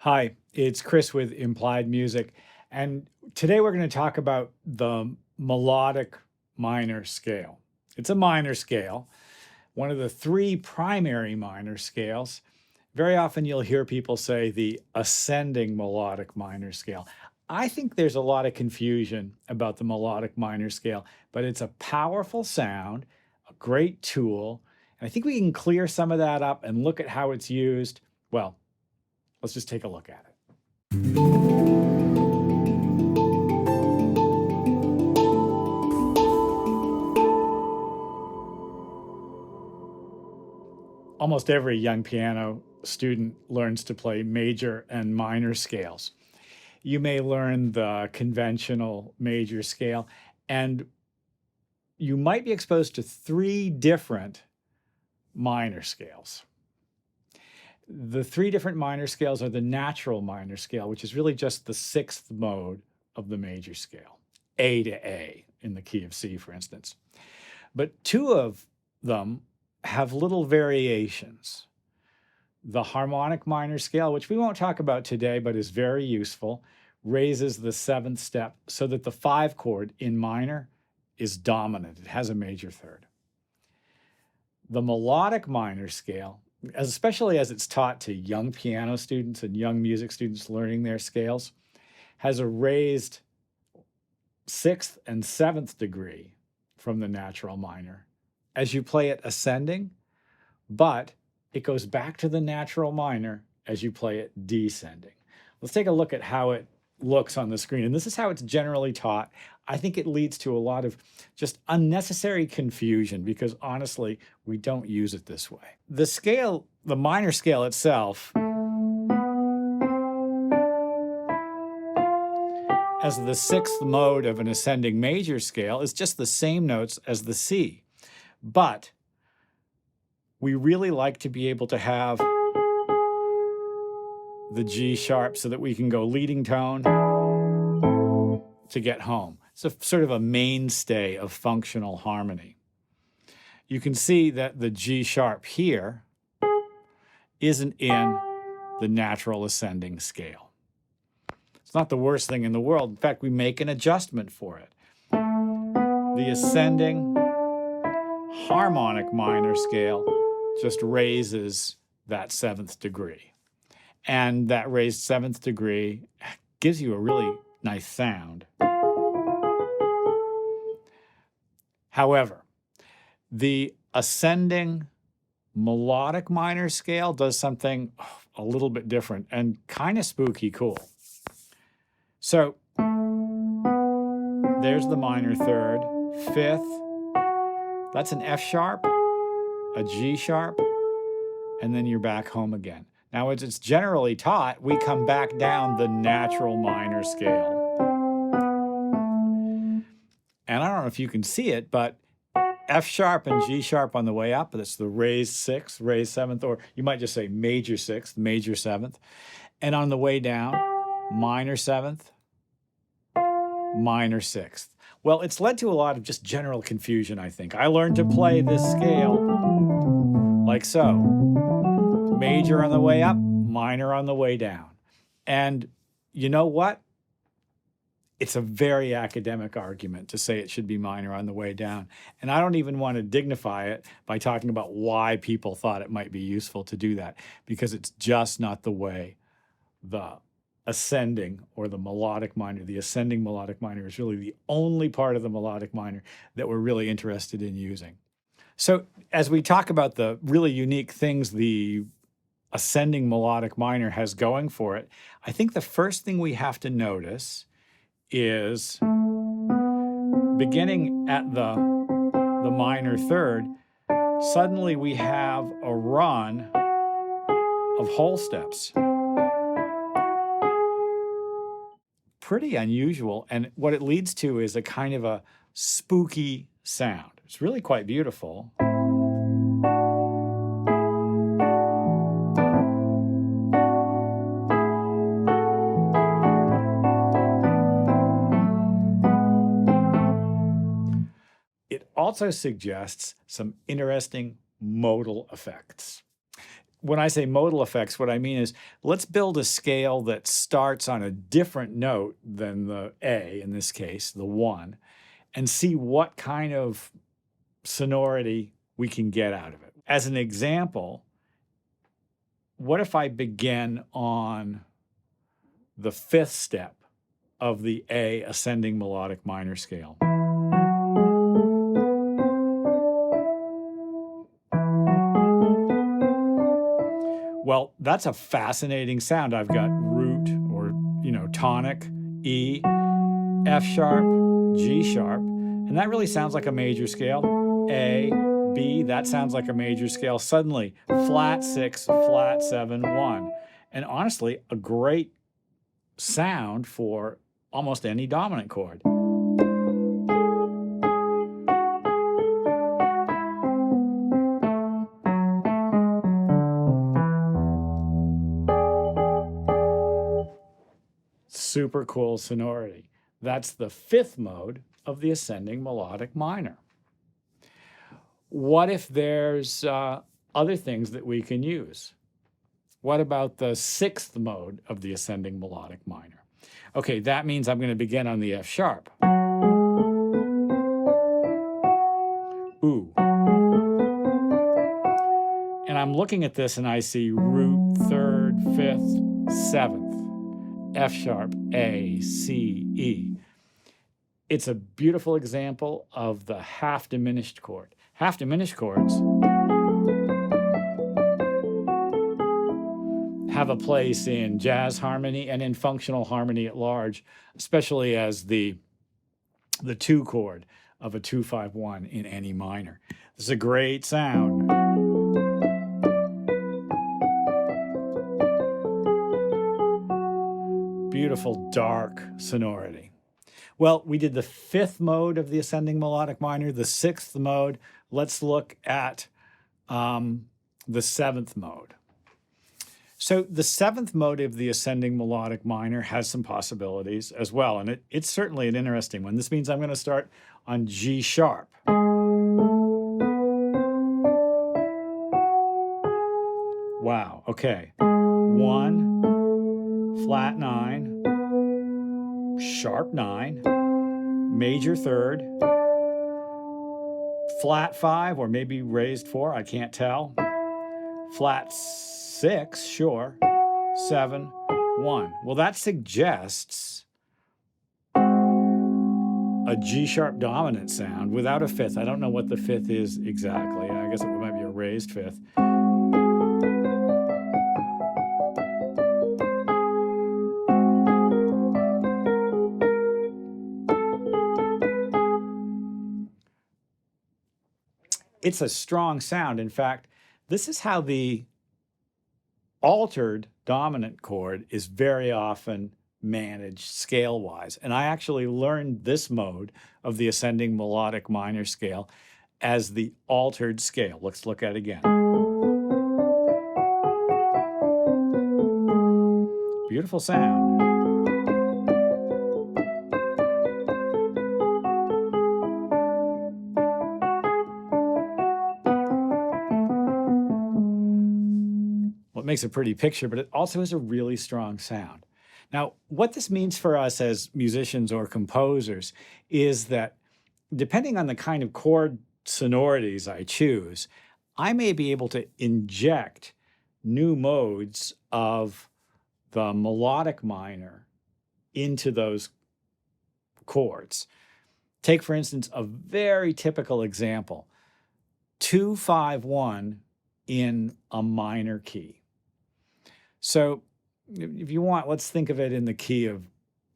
Hi, it's Chris with Implied Music, and today we're going to talk about the melodic minor scale. It's a minor scale, one of the three primary minor scales. Very often you'll hear people say the ascending melodic minor scale. I think there's a lot of confusion about the melodic minor scale, but it's a powerful sound, a great tool, and I think we can clear some of that up and look at how it's used. Well, let's just take a look at it. Almost every young piano student learns to play major and minor scales. You may learn the conventional major scale, and you might be exposed to three different minor scales. The three different minor scales are the natural minor scale, which is really just the sixth mode of the major scale, A to A in the key of C, for instance. But two of them have little variations. The harmonic minor scale, which we won't talk about today, but is very useful, raises the seventh step so that the five chord in minor is dominant. It has a major third. The melodic minor scale, especially as it's taught to young piano students and young music students learning their scales, has a raised sixth and seventh degree from the natural minor as you play it ascending, but it goes back to the natural minor as you play it descending. Let's take a look at how it looks on the screen. And this is how it's generally taught. I think it leads to a lot of just unnecessary confusion because honestly, we don't use it this way. The scale, the minor scale itself, as the sixth mode of an ascending major scale, is just the same notes as the C. But we really like to be able to have the G sharp so that we can go leading tone to get home. It's a sort of a mainstay of functional harmony. You can see that the G sharp here isn't in the natural ascending scale. It's not the worst thing in the world. In fact, we make an adjustment for it. The ascending harmonic minor scale just raises that seventh degree. And that raised seventh degree gives you a really nice sound. However, the ascending melodic minor scale does something a little bit different and kind of spooky cool. So there's the minor third, fifth, that's an F sharp, a G sharp, and then you're back home again. Now, as it's generally taught, we come back down the natural minor scale. And I don't know if you can see it, but F sharp and G sharp on the way up, that's the raised sixth, raised seventh, or you might just say major sixth, major seventh. And on the way down, minor seventh, minor sixth. Well, it's led to a lot of just general confusion, I think. I learned to play this scale like so. Major on the way up, minor on the way down. And you know what? It's a very academic argument to say it should be minor on the way down. And I don't even want to dignify it by talking about why people thought it might be useful to do that, because it's just not the way the ascending or the melodic minor, the ascending melodic minor is really the only part of the melodic minor that we're really interested in using. So as we talk about the really unique things the ascending melodic minor has going for it, I think the first thing we have to notice is beginning at the minor third, suddenly we have a run of whole steps. Pretty unusual, and what it leads to is a kind of a spooky sound. It's really quite beautiful. It also suggests some interesting modal effects. when I say modal effects, what I mean is let's build a scale that starts on a different note than the A, in this case, the 1, and see what kind of sonority we can get out of it. As an example, what if I begin on the 5th step of the A ascending melodic minor scale? Well, that's a fascinating sound. I've got root, or, tonic, E, F sharp, G sharp, and that really sounds like a major scale. A, B, that sounds like a major scale. Suddenly, flat 6, flat 7, 1. And honestly, a great sound for almost any dominant chord. Super cool sonority. That's the 5th mode of the ascending melodic minor. What if there's other things that we can use? What about the 6th mode of the ascending melodic minor? Okay, that means I'm going to begin on the F sharp. Ooh. And I'm looking at this and I see root, 3rd, 5th, 7th, F sharp, A, C, E. It's a beautiful example of the half diminished chord. Half diminished chords have a place in jazz harmony and in functional harmony at large, especially as the 2 chord of a 2-5-1 in any minor. This is a great sound. Beautiful dark sonority. Well, we did the 5th mode of the ascending melodic minor, the 6th mode. Let's look at the 7th mode. So the 7th mode of the ascending melodic minor has some possibilities as well, and it's certainly an interesting one. This means I'm going to start on G sharp. Wow, okay. 1, flat 9, sharp 9, major 3rd, flat 5, or maybe raised 4, I can't tell, flat 6, sure, 7, 1. Well, that suggests a G sharp dominant sound without a 5th. I don't know what the 5th is exactly. I guess it might be a raised 5th. It's a strong sound. In fact, this is how the altered dominant chord is very often managed scale-wise. And I actually learned this mode of the ascending melodic minor scale as the altered scale. Let's look at it again. Beautiful sound. It makes a pretty picture, but it also has a really strong sound. Now, what this means for us as musicians or composers is that depending on the kind of chord sonorities I choose, I may be able to inject new modes of the melodic minor into those chords. Take, for instance, a very typical example, 2-5-1 in a minor key. So if you want, let's think of it in the key of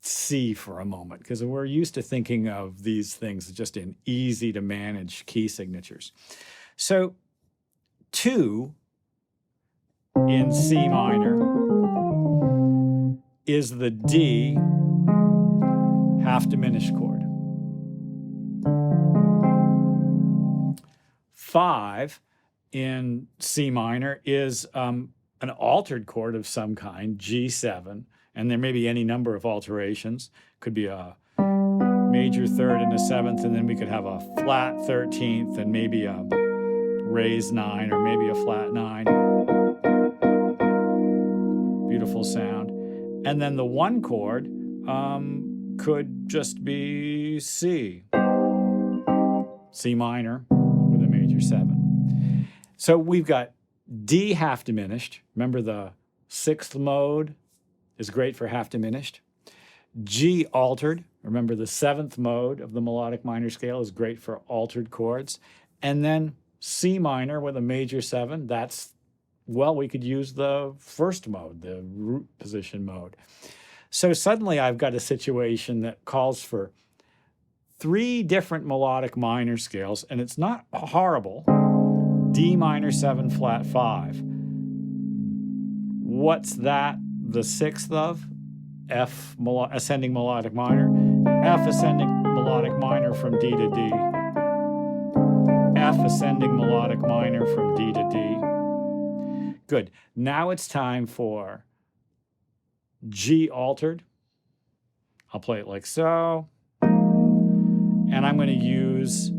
C for a moment, because we're used to thinking of these things just in easy to manage key signatures. So 2 in C minor is the D half diminished chord. 5 in C minor is an altered chord of some kind, G7, and there may be any number of alterations. Could be a major 3rd and a 7th, and then we could have a flat 13th and maybe a raised 9 or maybe a flat 9. beautiful sound. And then the one chord could just be C minor with a major 7. So we've got D half diminished. Remember, the 6th mode is great for half diminished. G altered. Remember, the 7th mode of the melodic minor scale is great for altered chords. And then C minor with a major 7. That's, well, we could use the 1st mode, the root position mode. So suddenly I've got a situation that calls for 3 different melodic minor scales, and it's not horrible. D minor 7 flat 5. What's that the 6th of? F ascending melodic minor. F ascending melodic minor from D to D. F ascending melodic minor from D to D. Good. Now it's time for G altered. I'll play it like so. And I'm going to use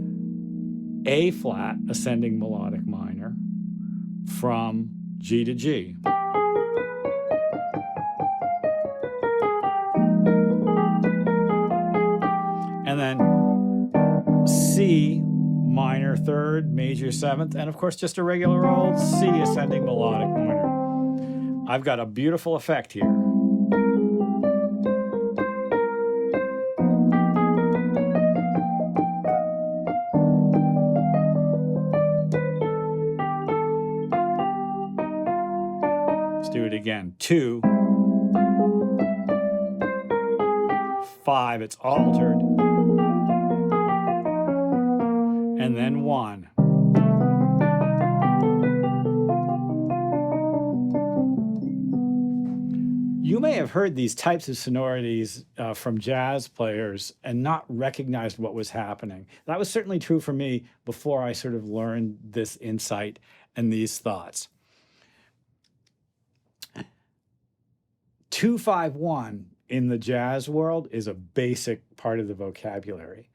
A flat ascending melodic minor from G to G. And then C minor 3rd, major 7th, and of course just a regular old C ascending melodic minor. I've got a beautiful effect here. Let's do it again. 2, 5, it's altered. And then 1. You may have heard these types of sonorities from jazz players and not recognized what was happening. That was certainly true for me before I sort of learned this insight and these thoughts. 2-5-1 in the jazz world is a basic part of the vocabulary.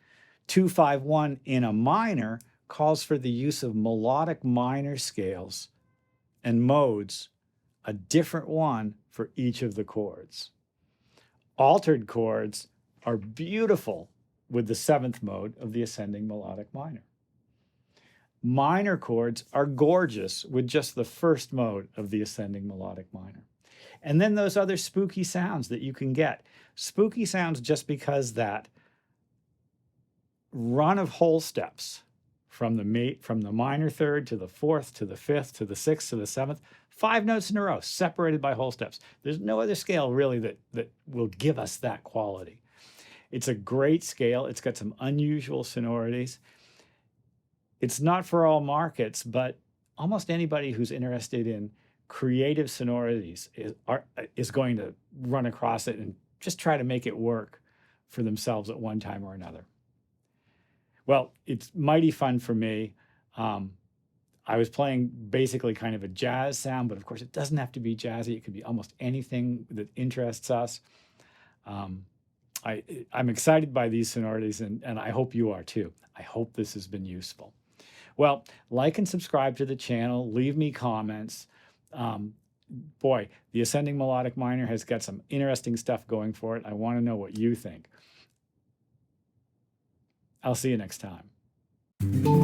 2-5-1 in a minor calls for the use of melodic minor scales and modes, a different one for each of the chords. Altered chords are beautiful with the 7th mode of the ascending melodic minor. Minor chords are gorgeous with just the 1st mode of the ascending melodic minor. And then those other spooky sounds that you can get. Spooky sounds just because that run of whole steps from the minor 3rd to the 4th to the 5th to the 6th to the 7th, 5 notes in a row separated by whole steps. There's no other scale really that will give us that quality. It's a great scale. It's got some unusual sonorities. It's not for all markets, but almost anybody who's interested in creative sonorities is going to run across it and just try to make it work for themselves at one time or another. Well, it's mighty fun for me. I was playing basically kind of a jazz sound, but of course it doesn't have to be jazzy. It could be almost anything that interests us. I'm excited by these sonorities, and I hope you are too. I hope this has been useful. Well, like and subscribe to the channel. Leave me comments. Boy, the ascending melodic minor has got some interesting stuff going for it. I want to know what you think. I'll see you next time.